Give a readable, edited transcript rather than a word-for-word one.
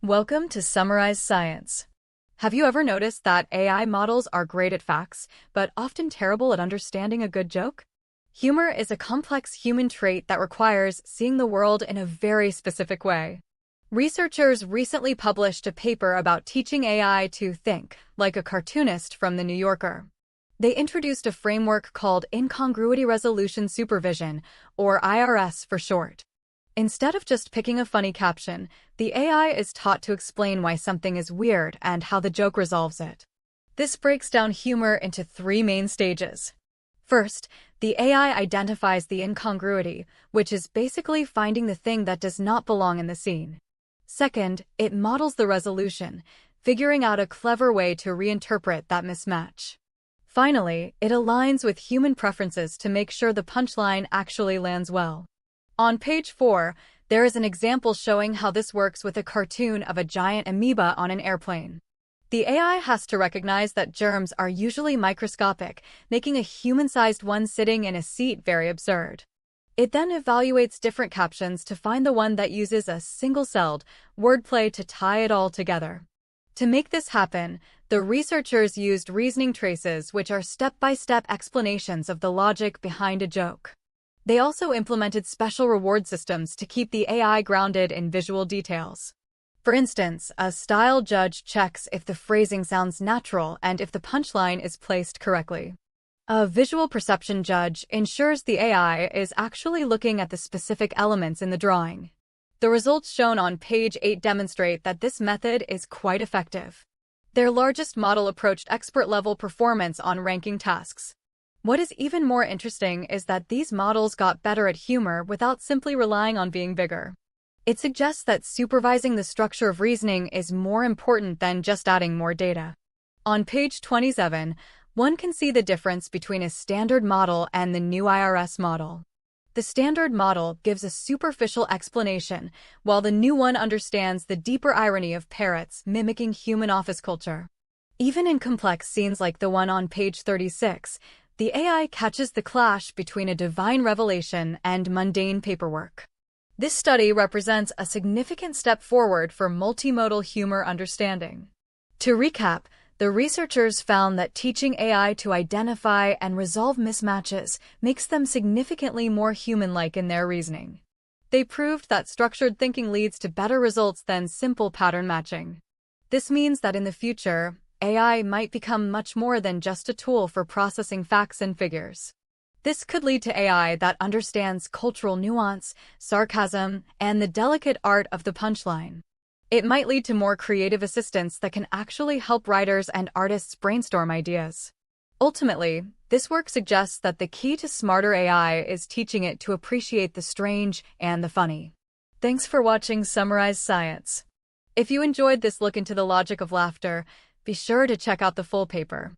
Welcome to Summarize Science. Have you ever noticed that AI models are great at facts, but often terrible at understanding a good joke? Humor is a complex human trait that requires seeing the world in a very specific way. Researchers recently published a paper about teaching AI to think like a cartoonist from The New Yorker. They introduced a framework called Incongruity-Resolution Supervision, or IRS for short. Instead of just picking a funny caption, the AI is taught to explain why something is weird and how the joke resolves it. This breaks down humor into three main stages. First, the AI identifies the incongruity, which is basically finding the thing that does not belong in the scene. Second, it models the resolution, figuring out a clever way to reinterpret that mismatch. Finally, it aligns with human preferences to make sure the punchline actually lands well. On page 4, there is an example showing how this works with a cartoon of a giant amoeba on an airplane. The AI has to recognize that germs are usually microscopic, making a human-sized one sitting in a seat very absurd. It then evaluates different captions to find the one that uses a single-celled wordplay to tie it all together. To make this happen, the researchers used reasoning traces, which are step-by-step explanations of the logic behind a joke. They also implemented special reward systems to keep the AI grounded in visual details. For instance, a style judge checks if the phrasing sounds natural and if the punchline is placed correctly. A visual perception judge ensures the AI is actually looking at the specific elements in the drawing. The results shown on page 8 demonstrate that this method is quite effective. Their largest model approached expert-level performance on ranking tasks. What is even more interesting is that these models got better at humor without simply relying on being bigger. It suggests that supervising the structure of reasoning is more important than just adding more data. On page 27, one can see the difference between a standard model and the new IRS model. The standard model gives a superficial explanation, while the new one understands the deeper irony of parrots mimicking human office culture. Even in complex scenes like the one on page 36, the AI catches the clash between a divine revelation and mundane paperwork. This study represents a significant step forward for multimodal humor understanding. To recap, the researchers found that teaching AI to identify and resolve mismatches makes them significantly more human-like in their reasoning. They proved that structured thinking leads to better results than simple pattern matching. This means that in the future, AI might become much more than just a tool for processing facts and figures. This could lead to AI that understands cultural nuance, sarcasm, and the delicate art of the punchline. It might lead to more creative assistants that can actually help writers and artists brainstorm ideas. Ultimately, this work suggests that the key to smarter AI is teaching it to appreciate the strange and the funny. Thanks for watching Summarize Science. If you enjoyed this look into the logic of laughter, be sure to check out the full paper.